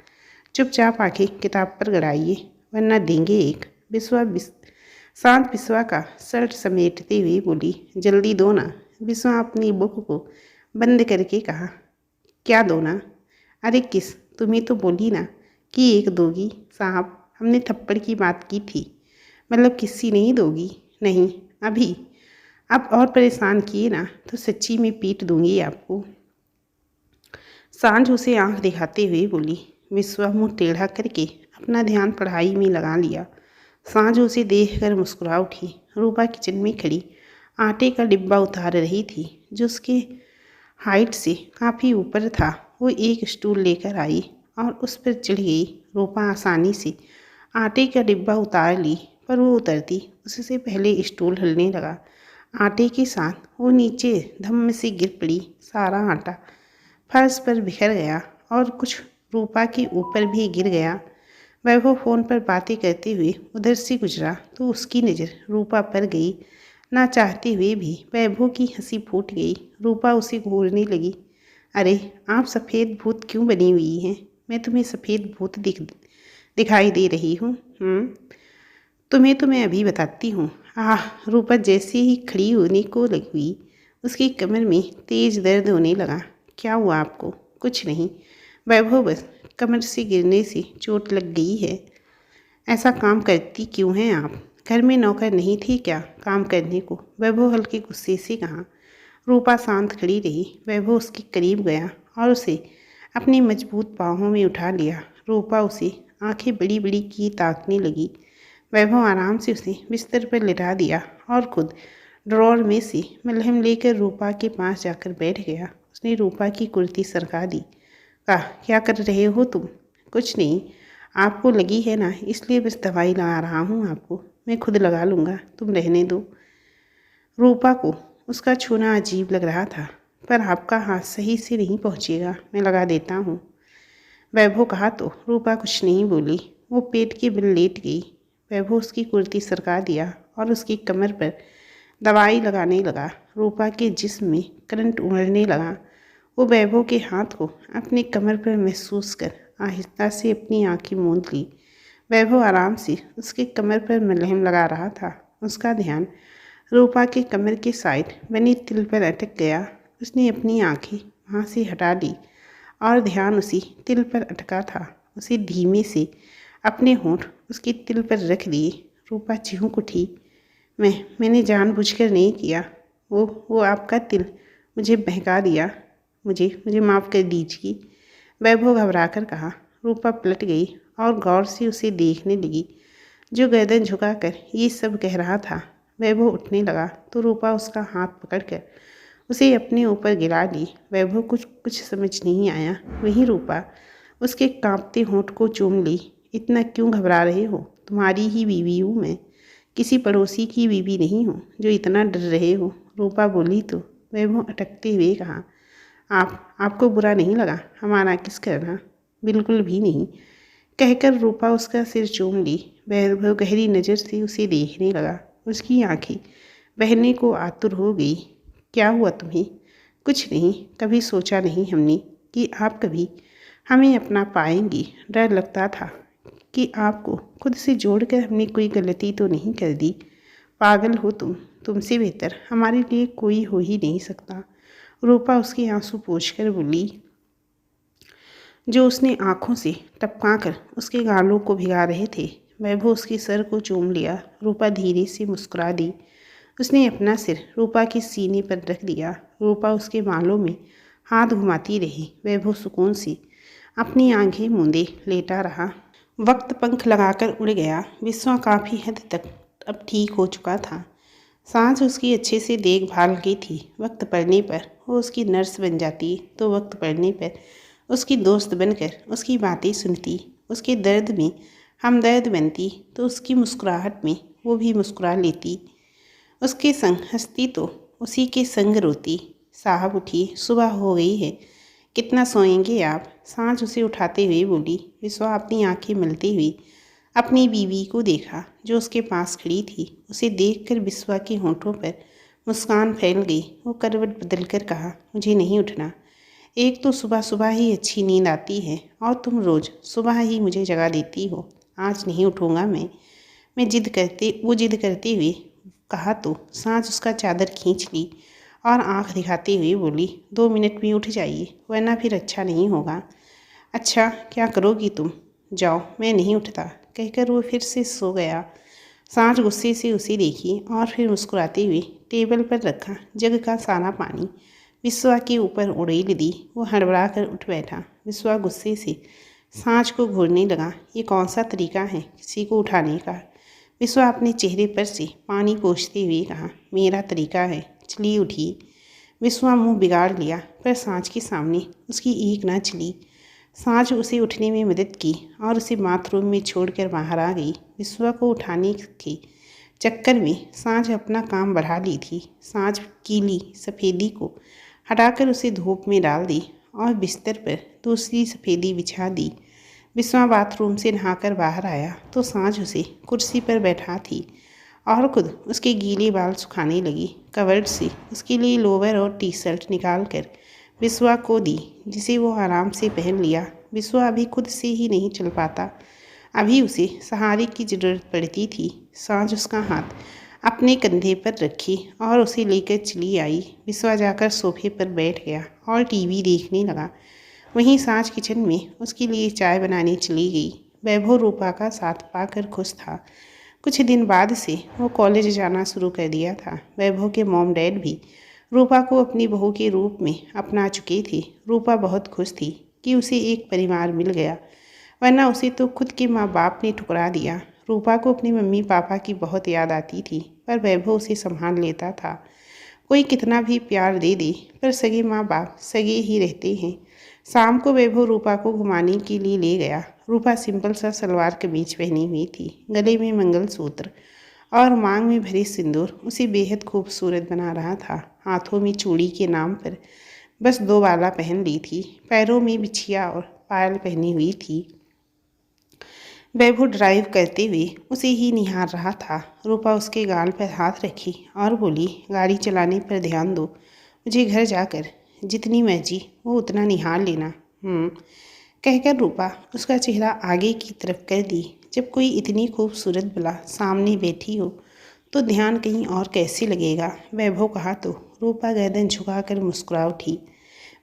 चुपचाप आके किताब पर गड़ाइए, वरना देंगे एक। शांत विश्वा का शर्ट समेटते हुए बोली, जल्दी दो ना। विश्वा अपनी बुक को बंद करके कहा, क्या दो ना? अरे किस, तुम्हें तो बोली ना कि एक दोगी। साहब, हमने थप्पड़ की बात की थी। मतलब किसी नहीं दोगी? नहीं, अभी। अब और परेशान किए ना तो सच्ची में पीट दूंगी आपको। सांझ उसे आंख दिखाते हुए बोली। विश्वा मुंह टेढ़ा करके अपना ध्यान पढ़ाई में लगा लिया। सांझ उसे देखकर मुस्कुरा उठी। रूपा किचन में खड़ी आटे का डिब्बा उतार रही थी, जो उसके हाइट से काफ़ी ऊपर था। वो एक स्टूल लेकर आई और उस पर चढ़ गई। रूपा आसानी से आटे का डिब्बा उतार ली, पर वो उतरती उससे पहले स्टूल हिलने लगा। आटे के साथ वो नीचे धम्म से गिर पड़ी। सारा आटा फर्श पर बिखर गया और कुछ रूपा के ऊपर भी गिर गया। वैभव फ़ोन पर बातें करते हुए उधर से गुजरा तो उसकी नज़र रूपा पर गई। ना चाहते हुए भी वैभव की हंसी फूट गई। रूपा उसे घूरने लगी। अरे, आप सफ़ेद भूत क्यों बनी हुई हैं? मैं तुम्हें सफ़ेद भूत दिखाई दे रही हूँ? तुम्हें तो मैं अभी बताती हूँ। आह! रूपा जैसे ही खड़ी होने को लगी, उसकी कमर में तेज दर्द होने लगा। क्या हुआ आपको? कुछ नहीं। वैभव, बस कमर से गिरने से चोट लग गई है। ऐसा काम करती क्यों हैं आप? घर में नौकर नहीं थी क्या काम करने को? वैभव हल्के गुस्से से कहा। रूपा शांत खड़ी रही। वैभव उसके करीब गया और उसे अपने मजबूत बाहों में उठा लिया। रूपा उसे आंखें बड़ी बड़ी किए ताकने लगी। वैभव आराम से उसे बिस्तर पर लिटा दिया और खुद ड्रॉर में से मलहम लेकर रूपा के पास जाकर बैठ गया। उसने रूपा की कुर्ती सरका दी। कहा, क्या कर रहे हो तुम? कुछ नहीं। आपको लगी है ना, इसलिए बस दवाई लगा रहा हूँ आपको। मैं खुद लगा लूँगा, तुम रहने दो। रूपा को उसका छूना अजीब लग रहा था। पर आपका हाथ सही से नहीं पहुँचेगा, मैं लगा देता हूँ। वैभव कहा तो रूपा कुछ नहीं बोली। वो पेट के बल लेट गई। वैभव उसकी कुर्ती सरका दिया और उसकी कमर पर दवाई लगाने लगा। रूपा के जिस्म में करंट उमड़ने लगा। वो वैभव के हाथ को अपने कमर पर महसूस कर आहिस्ता से अपनी आंखें मूंद ली। वैभव आराम से उसके कमर पर मलहम लगा रहा था। उसका ध्यान रूपा के कमर के साइड बनी तिल पर अटक गया। उसने अपनी आंखें वहाँ से हटा ली और ध्यान उसी तिल पर अटका था। उसे धीमे से अपने होंठ उसके तिल पर रख दिए। रूपा चिहुक उठी। मैंने जानबूझकर नहीं किया। वो आपका तिल मुझे बहका दिया। मुझे माफ़ कर दीजिए, वैभव घबराकर कहा। रूपा पलट गई और गौर से उसे देखने लगी, जो गर्दन झुकाकर ये सब कह रहा था। वैभव उठने लगा तो रूपा उसका हाथ पकड़कर उसे अपने ऊपर गिरा ली। वैभव कुछ समझ नहीं आया। वहीं रूपा उसके कांपते होंठ को चूम ली। इतना क्यों घबरा रहे हो? तुम्हारी ही बीवी हूँ मैं, किसी पड़ोसी की बीवी नहीं हूँ जो इतना डर रहे हो। रूपा बोली तो वैभव अटकते हुए कहा, आपको बुरा नहीं लगा हमारा किस करना? बिल्कुल भी नहीं, कहकर रूपा उसका सिर चूम ली। वैभव गहरी नज़र से उसे देखने लगा। उसकी आंखें बहने को आतुर हो गई। क्या हुआ तुम्हें? कुछ नहीं, कभी सोचा नहीं हमने कि आप कभी हमें अपना पाएंगी। डर लगता था कि आपको खुद से जोड़कर हमने कोई गलती तो नहीं कर दी। पागल हो तुमसे बेहतर हमारे लिए कोई हो ही नहीं सकता। रूपा उसके आंसू पोंछकर बोली, जो उसने आंखों से टपकाकर उसके गालों को भिगा रहे थे। वैभव उसके सर को चूम लिया। रूपा धीरे से मुस्कुरा दी। उसने अपना सिर रूपा के सीने पर रख दिया। रूपा उसके बालों में हाथ घुमाती रही। वैभव सुकून से अपनी आंखें मूंदे लेटा रहा। वक्त पंख लगाकर उड़ गया। विश्वा काफ़ी हद तक अब ठीक हो चुका था। सांझ उसकी अच्छे से देखभाल की थी। वक्त पड़ने पर वो उसकी नर्स बन जाती तो वक्त पड़ने पर उसकी दोस्त बनकर उसकी बातें सुनती। उसके दर्द में हमदर्द बनती तो उसकी मुस्कुराहट में वो भी मुस्कुरा लेती। उसके संग हंसती तो उसी के संग रोती। साहब उठिए, सुबह हो गई है, कितना सोएंगे आप? सांझ उसे उठाते हुए बोली। विश्वा अपनी आंखें मलते हुए अपनी बीवी को देखा जो उसके पास खड़ी थी। उसे देखकर विश्वा के होंठों पर मुस्कान फैल गई। वो करवट बदलकर कहा, मुझे नहीं उठना। एक तो सुबह सुबह ही अच्छी नींद आती है और तुम रोज़ सुबह ही मुझे जगा देती हो। आज नहीं उठूँगा मैं जिद करते हुए कहा तो सांझ उसका चादर खींच ली और आंख दिखाते हुए बोली, 2 मिनट में उठ जाइए वरना फिर अच्छा नहीं होगा। अच्छा क्या करोगी तुम? जाओ, मैं नहीं उठता, कहकर वो फिर से सो गया। सांझ गुस्से से उसे देखी और फिर मुस्कुराते हुए टेबल पर रखा जग का सारा पानी विश्वा के ऊपर उड़ेल दी। वो हड़बड़ा कर उठ बैठा। विश्वा गुस्से से सांझ को घूरने लगा। ये कौन सा तरीका है किसी को उठाने का? विश्वा अपने चेहरे पर से पानी पोंछते हुए कहा, मेरा तरीका है, चलिए उठिए। विश्वा मुंह बिगाड़ लिया पर सांझ के सामने उसकी एक ना चली। सांझ उसे उठने में मदद की और उसे बाथरूम में छोड़कर बाहर आ गई। विश्वा को उठाने के चक्कर में सांझ अपना काम बढ़ा ली थी। सांझ गीली सफ़ेदी को हटाकर उसे धूप में डाल दी और बिस्तर पर दूसरी सफ़ेदी बिछा दी। विश्वा बाथरूम से नहाकर बाहर आया तो सांझ उसे कुर्सी पर बैठा थी और खुद उसके गीले बाल सुखाने लगी। कवर्ड से उसके लिए लोवर और टी शर्ट निकाल कर विश्वा को दी, जिसे वो आराम से पहन लिया। विश्वा अभी खुद से ही नहीं चल पाता, अभी उसे सहारे की ज़रूरत पड़ती थी। सांझ उसका हाथ अपने कंधे पर रखी और उसे लेकर चली आई। विश्वा जाकर सोफे पर बैठ गया और टीवी देखने लगा। वहीं सांझ किचन में उसके लिए चाय बनाने चली गई। वैभव रूपा का साथ पाकर खुश था। कुछ दिन बाद से वो कॉलेज जाना शुरू कर दिया था। वैभव के मॉम डैड भी रूपा को अपनी बहू के रूप में अपना चुके थे। रूपा बहुत खुश थी कि उसे एक परिवार मिल गया, वरना उसे तो खुद के माँ बाप ने ठुकरा दिया। रूपा को अपने मम्मी पापा की बहुत याद आती थी, पर वैभव उसे संभाल लेता था। कोई कितना भी प्यार दे दे पर सगे माँ बाप सगे ही रहते हैं। शाम को वैभव रूपा को घुमाने के लिए ले गया। रूपा सिंपल सा सलवार कमीज पहनी हुई थी। गले में मंगलसूत्र और मांग में भरे सिंदूर उसे बेहद खूबसूरत बना रहा था। हाथों में चूड़ी के नाम पर बस 2 बाला पहन ली थी। पैरों में बिछिया और पायल पहनी हुई थी। वैभव ड्राइव करते हुए उसे ही निहार रहा था। रूपा उसके गाल पर हाथ रखी और बोली, गाड़ी चलाने पर ध्यान दो, मुझे घर जाकर जितनी मर्जी वो उतना निहार लेना। कहकर रूपा उसका चेहरा आगे की तरफ कर दी। जब कोई इतनी खूबसूरत बला सामने बैठी हो तो ध्यान कहीं और कैसे लगेगा? वैभव कहा तो रूपा गर्दन झुकाकर मुस्कुरा उठी।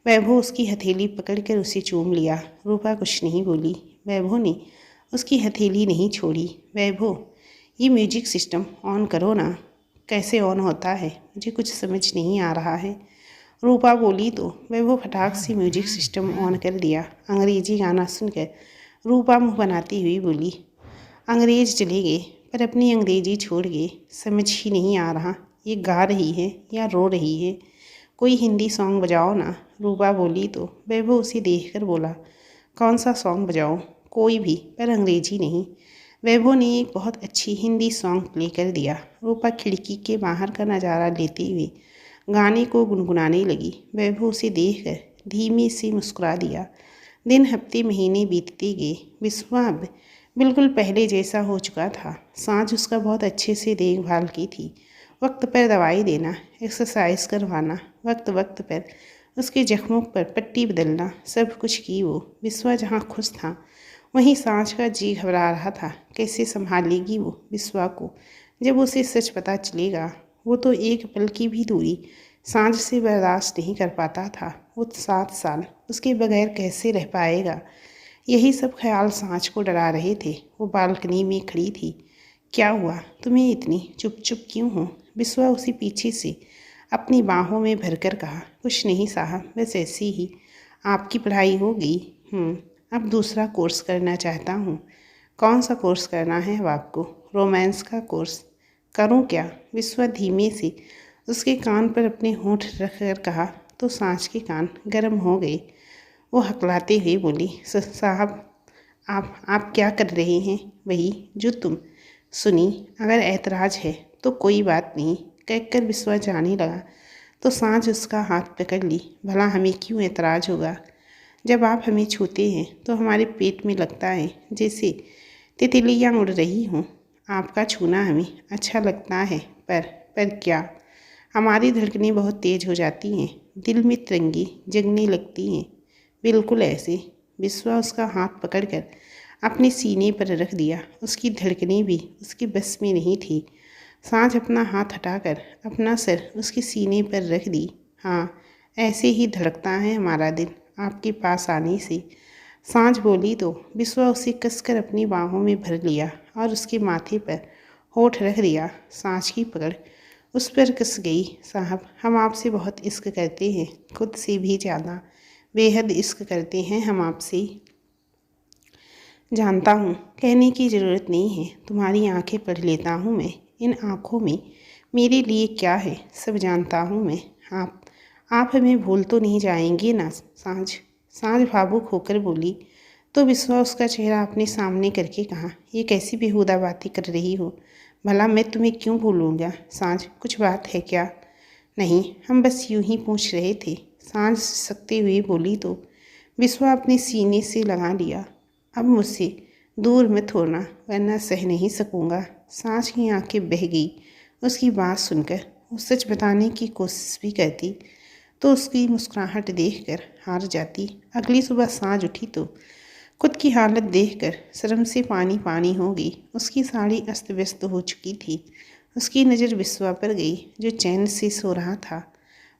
वैभव उसकी हथेली पकड़कर उसे चूम लिया। रूपा कुछ नहीं बोली। वैभव ने उसकी हथेली नहीं छोड़ी। वैभव, ये म्यूजिक सिस्टम ऑन करो ना। कैसे ऑन होता है? मुझे कुछ समझ नहीं आ रहा है। रूपा बोली तो वैभव फटाक से म्यूजिक सिस्टम ऑन कर दिया। अंग्रेजी गाना सुनकर रूपा मुँह बनाती हुई बोली, अंग्रेज चले गए पर अपनी अंग्रेजी छोड़ गए। समझ ही नहीं आ रहा ये गा रही है या रो रही है। कोई हिंदी सॉन्ग बजाओ ना। रूपा बोली तो वैभव उसे देखकर बोला, कौन सा सॉन्ग बजाऊं? कोई भी, पर अंग्रेजी नहीं। वैभव ने एक बहुत अच्छी हिंदी सॉन्ग प्ले कर दिया। रूपा खिड़की के बाहर का नज़ारा लेते हुए गाने को गुनगुनाने लगी। वैभव उसे देखकर धीमे से मुस्कुरा दिया। दिन हफ्ते महीने बीतते गए। विश्वा अब बिल्कुल पहले जैसा हो चुका था। सांझ उसका बहुत अच्छे से देखभाल की थी। वक्त पर दवाई देना, एक्सरसाइज करवाना, वक्त वक्त पर उसके जख्मों पर पट्टी बदलना, सब कुछ की वो। विश्वा जहाँ खुश था वहीं सांझ का जी घबरा रहा था, कैसे संभालेगी वो विश्वा को जब उसे सच पता चलेगा। वो तो एक पल की भी दूरी सांझ से बर्दाश्त नहीं कर पाता था। वो 7 साल उसके बगैर कैसे रह पाएगा, यही सब ख्याल सांझ को डरा रहे थे। वो बालकनी में खड़ी थी। क्या हुआ, तुम्हें इतनी चुप चुप क्यों हो? बिस्वा उसी पीछे से अपनी बाहों में भरकर कहा। कुछ नहीं साहब, बस ऐसी ही। आपकी पढ़ाई हो गई? अब दूसरा कोर्स करना चाहता हूँ। कौन सा कोर्स करना है अब आपको? रोमांस का कोर्स। करूँ क्या? विश्वा धीमे से उसके कान पर अपने होंठ रख कर कहा तो सांझ के कान गर्म हो गए। वो हकलाते हुए बोली, साहब आप क्या कर रहे हैं? वही जो तुम। सुनी, अगर ऐतराज़ है तो कोई बात नहीं, कहकर विश्वा जाने लगा तो सांझ उसका हाथ पकड़ ली। भला हमें क्यों ऐतराज़ होगा? जब आप हमें छूते हैं तो हमारे पेट में लगता है जैसे तितलियाँ उड़ रही हों। आपका छूना हमें अच्छा लगता है, पर क्या? हमारी धड़कनें बहुत तेज़ हो जाती हैं, दिल में तिरंगे जगने लगती हैं, बिल्कुल ऐसे। विश्वा उसका हाथ पकड़कर अपने सीने पर रख दिया। उसकी धड़कनें भी उसके बस में नहीं थी। सांझ अपना हाथ हटाकर अपना सिर उसके सीने पर रख दी। हाँ, ऐसे ही धड़कता है हमारा दिल आपके पास आने से। सांझ बोली तो विश्वा उसे कसकर अपनी बाहों में भर लिया और उसके माथे पर होठ रख दिया। सांझ की पकड़ उस पर कस गई। साहब, हम आपसे बहुत इश्क करते हैं, खुद से भी ज़्यादा, बेहद इश्क करते हैं हम आपसे। जानता हूँ, कहने की ज़रूरत नहीं है, तुम्हारी आंखें पढ़ लेता हूँ मैं। इन आँखों में मेरे लिए क्या है सब जानता हूँ मैं। आप हमें भूल तो नहीं जाएंगे ना? सांझ भावुक होकर बोली तो विश्वा उसका चेहरा अपने सामने करके कहा, ये कैसी बेहुदा बातें कर रही हो? भला मैं तुम्हें क्यों भूलूंगा? सांझ, कुछ बात है क्या? नहीं, हम बस यूं ही पूछ रहे थे। सांझ सकते हुए बोली तो विश्वा अपने सीने से लगा लिया। अब मुझसे दूर मत होना, वरना सह नहीं सकूँगा। सांझ की आंखें बह गई। उसकी बात सुनकर वो सच बताने की कोशिश भी करती तो उसकी मुस्कुराहट देखकर हार जाती। अगली सुबह सांझ उठी तो खुद की हालत देखकर शर्म से पानी पानी हो गई। उसकी साड़ी अस्त व्यस्त हो चुकी थी। उसकी नज़र विश्वा पर गई जो चैन से सो रहा था।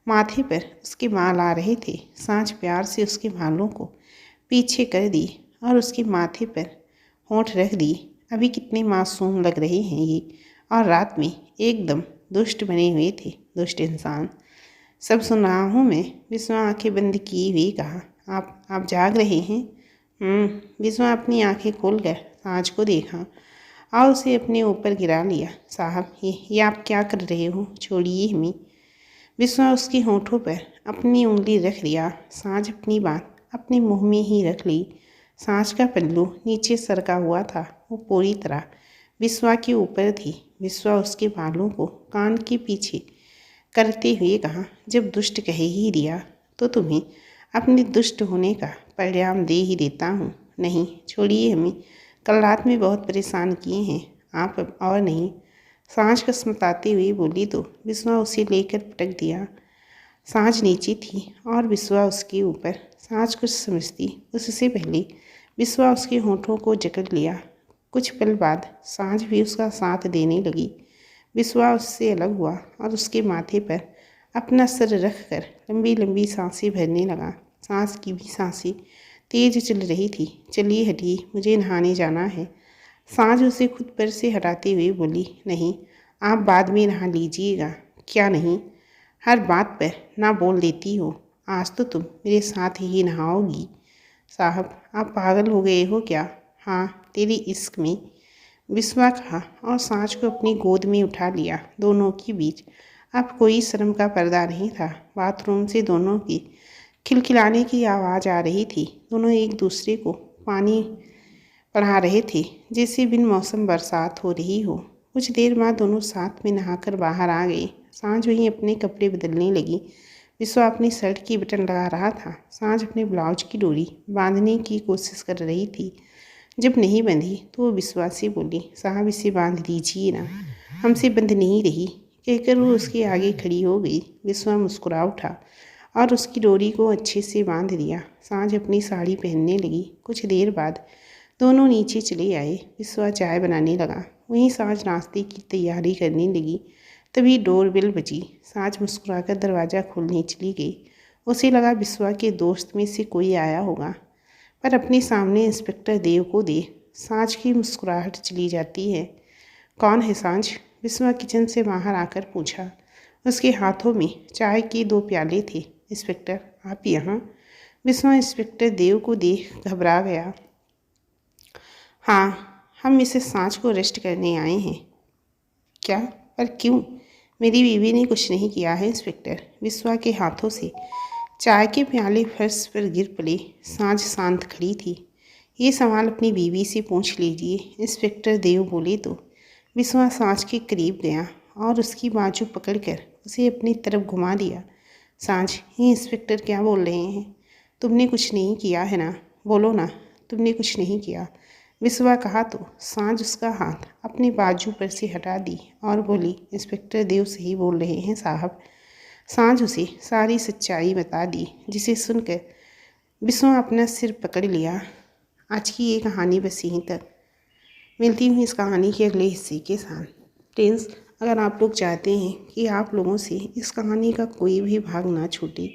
माथे पर उसके बाल आ रहे थे। सांझ प्यार से उसके बालों को पीछे कर दी और उसके माथे पर होंठ रख दी। अभी कितने मासूम लग रहे हैं ये, और रात में एकदम दुष्ट बने हुए थे। दुष्ट इंसान। सब सुन रहा हूँ मैं, विश्वा आंखें बंद किए हुए कहा। आप जाग रहे हैं? विश्वा अपनी आंखें खोलकर सांझ को देखा और उसे अपने ऊपर गिरा लिया। साहब, ये आप क्या कर रहे हो? छोड़िए हमें। विश्वा उसके होठों पर अपनी उंगली रख दिया। सांझ अपनी बात अपने मुंह में ही रख ली। सांझ का पल्लू नीचे सरका हुआ था। वो पूरी तरह विश्वा के ऊपर थी। विश्वा उसके बालों को कान के पीछे करते हुए कहा, जब दुष्ट कह ही दिया तो तुम्हें अपने दुष्ट होने का परिणाम दे ही देता हूँ। नहीं, छोड़िए हमें, कल रात में बहुत परेशान किए हैं आप, अब और नहीं। सांझ कसमताते हुए बोली तो विश्वा उसे लेकर पटक दिया। सांझ नीचे थी और विश्वा उसके ऊपर। सांझ कुछ समझती उससे पहले विश्वा उसके होठों को जकड़ लिया। कुछ पल बाद सांझ भी उसका साथ देने लगी। विश्वा उससे अलग हुआ और उसके माथे पर अपना सर रख कर लंबी लंबी सांसें भरने लगा। सांस की भी सांसें तेज चल रही थी। चलिए हटिए, मुझे नहाने जाना है। सांझ उसे खुद पर से हटाते हुए बोली, नहीं, आप बाद में नहा लीजिएगा। क्या नहीं? हर बात पर ना बोल देती हो। आज तो तुम मेरे साथ ही नहाओगी। साहब, आप पागल हो गए हो क्या? हाँ, तेरी इश्क में, विश्वा कहा और सांझ को अपनी गोद में उठा लिया। दोनों के बीच अब कोई शर्म का पर्दा नहीं था। बाथरूम से दोनों की खिलखिलाने की आवाज़ आ रही थी। दोनों एक दूसरे को पानी पढ़ा रहे थे जैसे बिन मौसम बरसात हो रही हो। कुछ देर बाद दोनों साथ में नहाकर बाहर आ गए। सांझ वहीं अपने कपड़े बदलने लगी। विश्वा अपनी शर्ट की बटन लगा रहा था। सांझ अपने ब्लाउज की डोरी बांधने की कोशिश कर रही थी। जब नहीं बंधी तो वो विश्वा से बोली, साहब इसे बांध दीजिए ना, हमसे बंध नहीं रही। कहकर वो उसके आगे खड़ी हो गई। विश्वा मुस्कुरा उठा और उसकी डोरी को अच्छे से बांध दिया। सांझ अपनी साड़ी पहनने लगी। कुछ देर बाद दोनों नीचे चले आए। विश्वा चाय बनाने लगा, वहीं सांझ नाश्ते की तैयारी करने लगी। तभी डोरबेल बजी। सांझ मुस्कुराकर दरवाज़ा खोलने चली गई। उसे लगा विश्वा के दोस्त में से कोई आया होगा, पर अपने सामने इंस्पेक्टर देव को देख सांझ की मुस्कुराहट चली जाती है। कौन है सांझ? विश्वा किचन से बाहर आकर पूछा। उसके हाथों में चाय के 2 प्याले थे। इंस्पेक्टर, आप यहाँ? विश्वा इंस्पेक्टर देव को देख घबरा गया। हाँ, हम मिसेस सांझ को अरेस्ट करने आए हैं। क्या? पर क्यों? मेरी बीवी ने कुछ नहीं किया है इंस्पेक्टर। विश्वा के हाथों से चाय के प्याले फर्श पर गिर पड़े। सांझ शांत खड़ी थी। ये सवाल अपनी बीवी से पूछ लीजिए, इंस्पेक्टर देव बोले तो। विश्वा सांझ के करीब गया और उसकी बाजू पकड़कर उसे अपनी तरफ घुमा दिया। सांझ, ये इंस्पेक्टर क्या बोल रहे हैं? तुमने कुछ नहीं किया है ना? बोलो ना, तुमने कुछ नहीं किया। विश्वा कहा तो सांझ उसका हाथ अपने बाजू पर से हटा दी और बोली, इंस्पेक्टर देव सही बोल रहे हैं साहब। सांझ उसे सारी सच्चाई बता दी, जिसे सुनकर विश्वा अपना सिर पकड़ लिया। आज की ये कहानी बस यहीं तक। मिलती हूँ इस कहानी के अगले हिस्से के साथ। फ्रेंड्स, अगर आप लोग चाहते हैं कि आप लोगों से इस कहानी का कोई भी भाग ना छूटे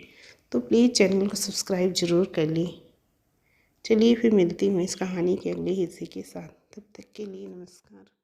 तो प्लीज़ चैनल को सब्सक्राइब ज़रूर कर लें। चलिए फिर मिलती हूँ इस कहानी के अगले हिस्से के साथ। तब तक के लिए नमस्कार।